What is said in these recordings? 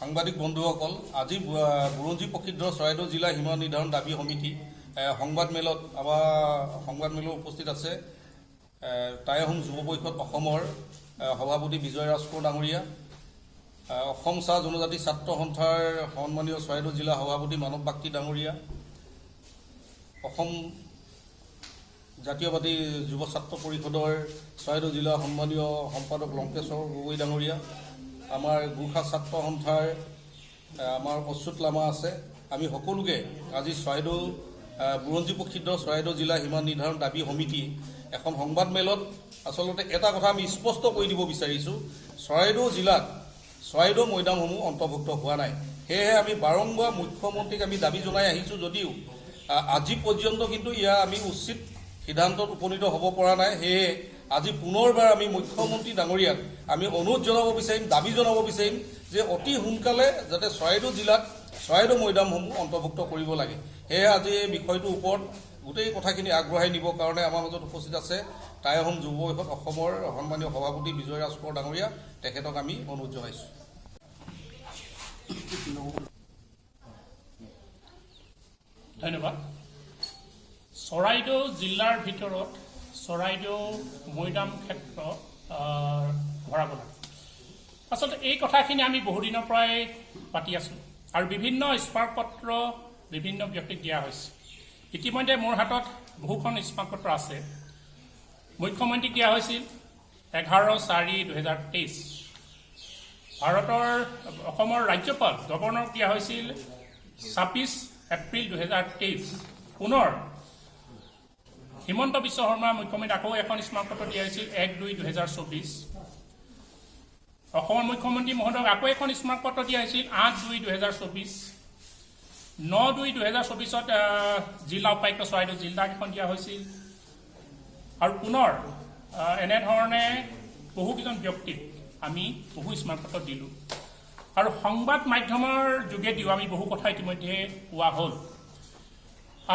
সাংবাদিক বন্ধুসকল, আজি বুৰঞ্জী প্ৰসিদ্ধ চৰাইদেউ জিলা সীমা নিৰ্ধাৰণ দাবী সমিতি সংবাদ মেলত উপস্থিত আছে টাই আহোম যুৱ পৰিষদ অসমৰ সভাপতি বিজয় ৰাজকোঁৱৰ ডাঙৰীয়া, অসম চাহ জনজাতি ছাত্ৰ সন্থাৰ সন্মানীয় চৰাইদেউ জিলা সভাপতি মানৱ বাগচি ডাঙৰীয়া, অসম জাতীয়বাদী যুৱ ছাত্ৰ পৰিষদৰ চৰাইদেউ জিলা সন্মানীয় সম্পাদক লংকেশ্বৰ গগৈ ডাঙৰীয়া, আমাৰ গোৰ্খা ছাত্ৰ সন্থাৰ আমাৰ অচ্যুত লামা আছে। আমি সকলোকে আজি চৰাইদেউ বুৰঞ্জী প্ৰসিদ্ধ চৰাইদেউ জিলা সীমা নিৰ্ধাৰণ দাবী সমিতি এখন সংবাদ মেলত আচলতে এটা কথা আমি স্পষ্ট কৰি দিব বিচাৰিছোঁ, চৰাইদেউ জিলাত চৰাইদেউ মৈদামসমূহ অন্তৰ্ভুক্ত হোৱা নাই। সেয়েহে আমি বাৰম্বাৰ মুখ্যমন্ত্ৰীক আমি দাবী জনাই আহিছোঁ যদিও আজি পৰ্যন্ত কিন্তু ইয়াৰ আমি উচিত সিদ্ধান্তত উপনীত হ'ব পৰা নাই। সেয়ে আজি পুনৰবাৰ আমি মুখ্যমন্ত্ৰী ডাঙৰীয়াক আমি অনুৰোধ জনাব বিচাৰিম, দাবী জনাব বিচাৰিম যে অতি সোনকালে যাতে চৰাইদেউ জিলাত চৰাইদেউ মৈদামসমূহ অন্তৰ্ভুক্ত কৰিব লাগে। সেয়ে আজি এই বিষয়টোৰ ওপৰত গোটেই কথাখিনি আগবঢ়াই নিবৰ কাৰণে আমাৰ মাজত উপস্থিত আছে টাই আহোম যুৱ পৰিষদ অসমৰ সন্মানীয় সভাপতি বিজয় ৰাজকোঁৱৰ ডাঙৰীয়া, তেখেতক আমি অনুৰোধ জনাইছোঁ। ধন্যবাদ। চৰাইদেউ জিলাৰ ভিতৰত চৰাইদেউ মৈদাম ক্ষেত্ৰ ধৰা পেলায়। আচলতে এই কথাখিনি আমি বহুদিনৰ পৰাই পাতি আছোঁ আৰু বিভিন্ন স্মাৰকপত্ৰ বিভিন্ন ব্যক্তিক দিয়া হৈছে। ইতিমধ্যে মোৰ হাতত বহুখন স্মাৰকপত্ৰ আছে। মুখ্যমন্ত্ৰীক দিয়া হৈছিল 11/4/2023। অসমৰ ৰাজ্যপাল গভৰ্ণৰক দিয়া হৈছিল 26 এপ্ৰিল 2023। পুনৰ হিমন্ত বিশ্ব শৰ্মা মুখ্যমন্ত্ৰী আকৌ এখন স্মাৰকপত্ৰ দিয়া হৈছিল 1/2/2024। অসমৰ মুখ্যমন্ত্ৰী মহোদয়ক আকৌ এখন স্মাৰকপত্ৰ দিয়া হৈছিল 8/2/2024। 9/2/2024 জিলা উপায়ুক্ত চৰাইদেউ জিলাক এখন দিয়া হৈছিল। আৰু পুনৰ এনেধৰণে বহুকেইজন ব্যক্তিক আমি বহু স্মাৰকপত্ৰ দিলোঁ আৰু সংবাদ মাধ্যমৰ যোগেদিও আমি বহু কথা ইতিমধ্যে কোৱা হ'ল।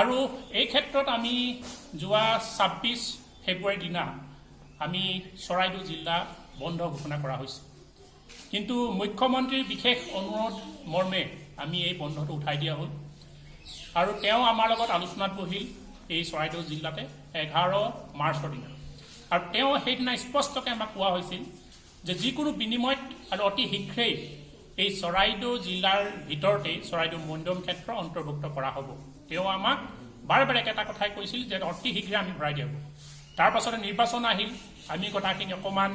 আৰু এই ক্ষেত্ৰত আমি যোৱা 26 ফেব্ৰুৱাৰীৰ দিনা আমি চৰাইদেউ জিলা বন্ধ ঘোষণা কৰা হৈছে, কিন্তু মুখ্যমন্ত্ৰীৰ বিশেষ অনুৰোধ মৰ্মে আমি এই বন্ধটো উঠাই দিয়া হ'ল আৰু তেওঁ আমাৰ লগত আলোচনাত বহিল এই চৰাইদেউ জিলাতে 11 মাৰ্চৰ দিনা। আৰু তেওঁ সেইদিনা স্পষ্টকৈ আমাক কোৱা হৈছিল যে যিকোনো বিনিময়ত আৰু অতি শীঘ্ৰেই এই চৰাইদেউ জিলাৰ ভিতৰতেই চৰাইদেউ মৈদাম ক্ষেত্ৰ অন্তৰ্ভুক্ত কৰা হ'ব। তেওঁ আমাক বাৰে বাৰে এটা কথাই কৈছিল যে অতি শীঘ্ৰে আমি ভৰাই দিয়া হ'ব। তাৰ পাছতে নিৰ্বাচন আহিল, আমি কথাখিনি অকণমান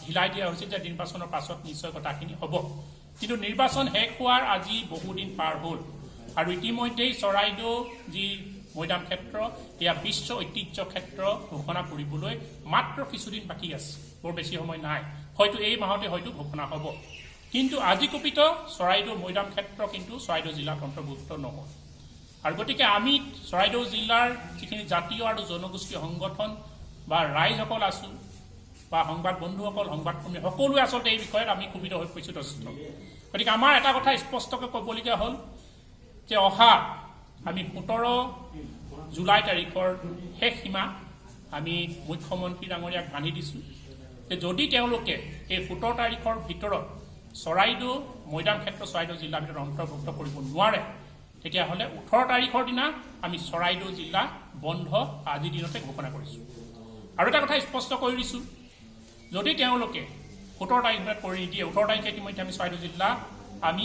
ঢিলাই দিয়া হৈছিল যে নিৰ্বাচনৰ পাছত নিশ্চয় কথাখিনি হ'ব। কিন্তু নিৰ্বাচন শেষ হোৱাৰ আজি বহুদিন পাৰ হ'ল আৰু ইতিমধ্যেই চৰাইদেউ যি মৈদাম ক্ষেত্ৰ এয়া বিশ্ব ঐতিহ্য ক্ষেত্ৰ ঘোষণা কৰিবলৈ মাত্ৰ কিছুদিন বাকী আছে, বৰ বেছি সময় নাই। হয়তো এই মাহতে হয়তো ঘোষণা হ'ব। কিন্তু আজি কপিত চৰাইদেউ মৈদাম ক্ষেত্ৰ কিন্তু চৰাইদেউ জিলাত অন্তৰ্ভুক্ত নহয়। আৰু গতিকে আমি চৰাইদেউ জিলাৰ যিখিনি জাতীয় আৰু জনগোষ্ঠীয় সংগঠন বা ৰাইজসকল আছোঁ বা সংবাদ বন্ধুসকল, সংবাদকৰ্মী সকলোৱে আচলতে এই বিষয়ত আমি ক্ষোভিত হৈ পৰিছোঁ যথেষ্ট। গতিকে আমাৰ এটা কথা স্পষ্টকৈ ক'বলগীয়া হ'ল যে অহা আমি 17 জুলাই তাৰিখৰ শেষ সীমা আমি মুখ্যমন্ত্ৰী ডাঙৰীয়াক বান্ধি দিছোঁ যে যদি তেওঁলোকে এই 17 তাৰিখৰ ভিতৰত চৰাইদেউ মৈদাম ক্ষেত্ৰ চৰাইদেউ জিলাৰ ভিতৰত অন্তৰ্ভুক্ত কৰিব নোৱাৰে, তেতিয়াহ'লে 18 তাৰিখৰ দিনা আমি চৰাইদেউ জিলা বন্ধ আজিৰ দিনতে ঘোষণা কৰিছোঁ। আৰু এটা কথা স্পষ্ট কৰি দিছোঁ, যদি তেওঁলোকে 17 তাৰিখ ভিতৰত কৰি নিদিয়ে, 18 তাৰিখে ইতিমধ্যে আমি চৰাইদেউ জিলা আমি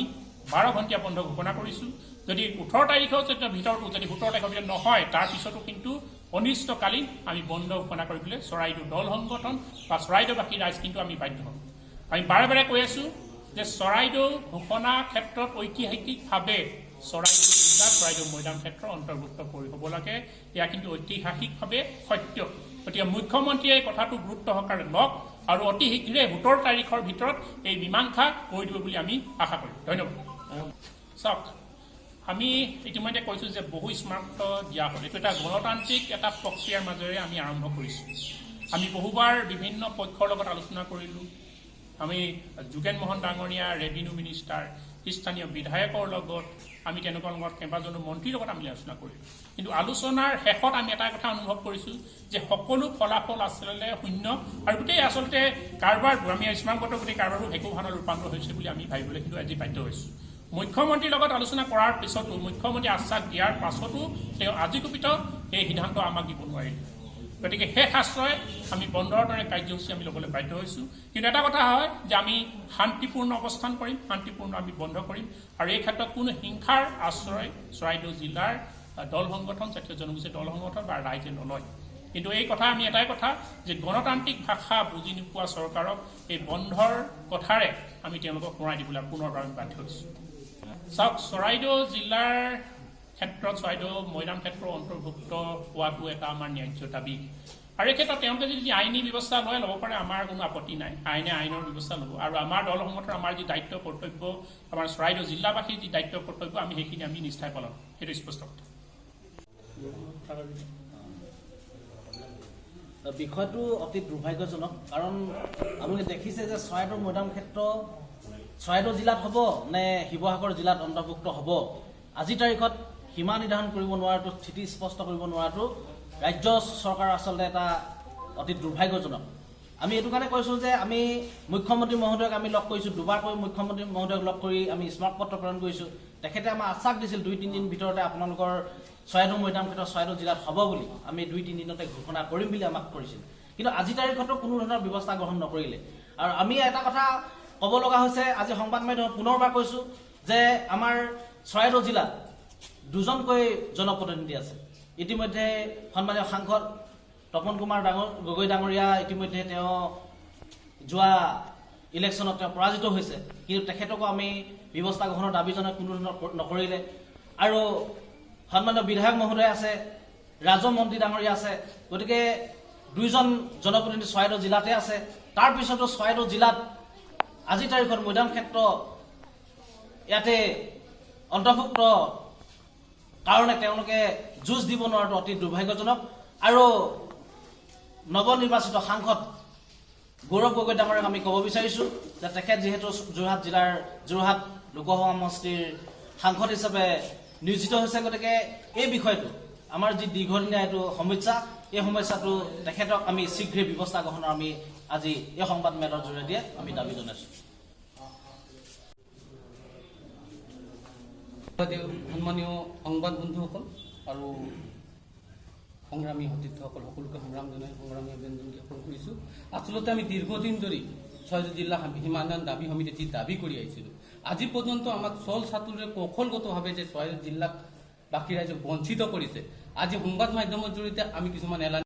12 ঘণ্টীয়া বন্ধ ঘোষণা কৰিছোঁ। যদি 18 তাৰিখৰ ভিতৰতো যদি 17 তাৰিখৰ ভিতৰত নহয়, তাৰপিছতো কিন্তু অনিষ্টকালীন আমি বন্ধ ঘোষণা কৰিবলৈ চৰাইদেউ দল সংগঠন বা চৰাইদেউবাসী ৰাইজ কিন্তু আমি বাধ্য হ'ম। আমি বাৰে বাৰে কৈ আছোঁ যে চৰাইদেউ ঘোষণা ক্ষেত্ৰত ঐতিহাসিকভাৱে চৰাইদেউ জিলাত চৰাইদেউ মৈদাম ক্ষেত্ৰ অন্তৰ্ভুক্ত কৰি হ'ব লাগে। এয়া কিন্তু ঐতিহাসিকভাৱে সত্য। গতিকে মুখ্যমন্ত্ৰীয়ে এই কথাটো গুৰুত্ব সহকাৰে লওক আৰু অতি শীঘ্ৰে 17 তাৰিখৰ ভিতৰত এই মীমাংসা কৰি দিব বুলি আমি আশা কৰিম। ধন্যবাদ। চাওক, আমি ইতিমধ্যে কৈছোঁ যে বহু স্মাৰকপত্ৰ দিয়া হ'ল। এইটো এটা গণতান্ত্ৰিক এটা প্ৰক্ৰিয়াৰ মাজেৰে আমি আৰম্ভ কৰিছোঁ। আমি বহুবাৰ বিভিন্ন পক্ষৰ লগত আলোচনা কৰিলোঁ, আমি যোগেন মোহন ডাঙৰীয়া ৰেভিনিউ মিনিষ্টাৰ স্থানীয় বিধায়কৰ লগত আমি তেওঁলোকৰ লগত কেইবাজনো মন্ত্ৰীৰ লগত আমি আলোচনা কৰিলোঁ। কিন্তু আলোচনাৰ শেষত আমি এটা কথা অনুভৱ কৰিছোঁ যে সকলো ফলাফল আচলতে শূন্য আৰু গোটেই আচলতে কাৰবাৰ আমি স্মাৰ্ট গোটেই কাৰবাৰবোৰ ভেকু ভাওনাত ৰূপান্তৰ হৈছে বুলি আমি ভাবিবলৈ কিন্তু আজি বাধ্য হৈছোঁ। মুখ্যমন্ত্ৰীৰ লগত আলোচনা কৰাৰ পিছতো মুখ্যমন্ত্ৰীয়ে আশ্বাস দিয়াৰ পাছতো তেওঁ আজি কুপিত এই সিদ্ধান্ত আমাক দিব নোৱাৰিলে। গতিকে শেষ আশ্ৰয় আমি বন্ধৰ দৰে কাৰ্যসূচী আমি ল'বলৈ বাধ্য হৈছোঁ। কিন্তু এটা কথা হয় যে আমি শান্তিপূৰ্ণ অৱস্থান কৰিম, শান্তিপূৰ্ণ আমি বন্ধ কৰিম আৰু এই ক্ষেত্ৰত কোনো হিংসাৰ আশ্ৰয় চৰাইদেউ জিলাৰ দল সংগঠন, জাতীয় জনগোষ্ঠীয় দল সংগঠন বা ৰাইজে নলয়। কিন্তু এই কথা আমি এটাই কথা যে গণতান্ত্ৰিক ভাষা বুজি নোপোৱা চৰকাৰক এই বন্ধৰ কথাৰে আমি তেওঁলোকক সোঁৱৰাই দিবলৈ পুনৰবাৰ আমি বাধ্য হৈছোঁ। চাওক, চৰাইদেউ জিলাৰ ক্ষেত্ৰত চৰাইদেউ মৈদাম ক্ষেত্ৰ অন্তৰ্ভুক্ত হোৱাটো এটা আমাৰ ন্যায্য দাবী আৰু এই ক্ষেত্ৰত তেওঁলোকে যদি আইনী ব্যৱস্থা লয় ল'ব পাৰে, আমাৰ কোনো আপত্তি নাই। আইনৰ ব্যৱস্থা ল'ব আৰু আমাৰ দল সংগঠনৰ আমাৰ যি দায়িত্ব কৰ্তব্য, আমাৰ চৰাইদেউ জিলাবাসীৰ যি দায়িত্ব কৰ্তব্য আমি সেইখিনি আমি নিষ্ঠাৰে পালন, সেইটো স্পষ্ট কথা। বিষয়টো অতি দুৰ্ভাগ্যজনক, কাৰণ আপোনালোকে দেখিছে যে চৰাইদেউ মৈদাম ক্ষেত্ৰ চৰাইদেউ জিলাত হ'ব নে শিৱসাগৰ জিলাত অন্তৰ্ভুক্ত হ'ব, আজিৰ তাৰিখত সীমা নিৰ্ধাৰণ কৰিব নোৱাৰাটো, স্থিতি স্পষ্ট কৰিব নোৱাৰাটো ৰাজ্য চৰকাৰৰ আচলতে এটা অতি দুৰ্ভাগ্যজনক। আমি এইটো কাৰণে কৈছোঁ যে আমি মুখ্যমন্ত্ৰী মহোদয়ক আমি লগ কৰিছোঁ, দুবাৰকৈ মুখ্যমন্ত্ৰী মহোদয়ক লগ কৰি আমি স্মাৰক পত্ৰ প্ৰেৰণ কৰিছোঁ। তেখেতে আমাক আশ্বাস দিছিল 2-3 দিন ভিতৰতে আপোনালোকৰ চৰাইদেউ মৈদাম ক্ষেত্ৰ চৰাইদেউ জিলাত হ'ব বুলি, আমি 2-3 দিনতে ঘোষণা কৰিম বুলি আমাক কৰিছিল। কিন্তু আজিৰ তাৰিখতো কোনো ধৰণৰ ব্যৱস্থা গ্ৰহণ নকৰিলে। আৰু আমি এটা কথা ক'ব লগা হৈছে, আজি সংবাদ মাধ্যমত পুনৰবাৰ কৈছোঁ যে আমাৰ চৰাইদেউ জিলাত 2জনকৈ জনপ্ৰতিনিধি আছে। ইতিমধ্যে সন্মানীয় সাংসদ তপন কুমাৰ গগৈ ডাঙৰীয়া ইতিমধ্যে তেওঁ যোৱা ইলেকশ্যনত তেওঁ পৰাজিত হৈছে, কিন্তু তেখেতকো আমি ব্যৱস্থা গ্ৰহণৰ দাবী জনাই কোনো ধৰণৰ নকৰিলে। আৰু সন্মানীয় বিধায়ক মহোদয় আছে, ৰাজহ মন্ত্ৰী ডাঙৰীয়া আছে, গতিকে 2জন জনপ্ৰতিনিধি চৰাইদেউ জিলাতে আছে। তাৰপিছতো চৰাইদেউ জিলাত আজিৰ তাৰিখত মৈদাম ক্ষেত্ৰ ইয়াতে অন্তৰ্ভুক্ত কাৰণে তেওঁলোকে যুঁজ দিব নোৱাৰাটো অতি দুৰ্ভাগ্যজনক। আৰু নৱনিৰ্বাচিত সাংসদ গৌৰৱ গগৈ ডাঙৰীয়াক আমি ক'ব বিচাৰিছোঁ যে তেখেত যিহেতু যোৰহাট জিলাৰ যোৰহাট লোকসভা সমষ্টিৰ সাংসদ হিচাপে নিয়োজিত হৈছে, গতিকে এই বিষয়টো আমাৰ যি দীৰ্ঘদিনীয়া এইটো সমস্যা, এই সমস্যাটো তেখেতক আমি শীঘ্ৰে ব্যৱস্থা গ্ৰহণৰ আমি আজি এই সংবাদ মেলৰ জৰিয়তে আমি দাবী জনাইছোঁ। সন্মানীয় সংবাদ বন্ধুসকল আৰু সংগ্ৰামী সতীৰ্থসকল, সকলোকে সংগ্ৰাম জনাই সংগ্ৰামী অভিনন্দন জ্ঞাপন কৰিছোঁ। আচলতে আমি দীৰ্ঘদিন ধৰি চৰাইদেউ জিলা সীমা দাবী সমিতি যি দাবী কৰি আহিছিলোঁ, আজি পৰ্যন্ত আমাক চল চাতুৰে কৌশলগতভাৱে যে চৰাইদেউ জিলাক বাকী ৰাইজক বঞ্চিত কৰিছে, আজি সংবাদ মাধ্যমৰ জৰিয়তে আমি কিছুমান এলানি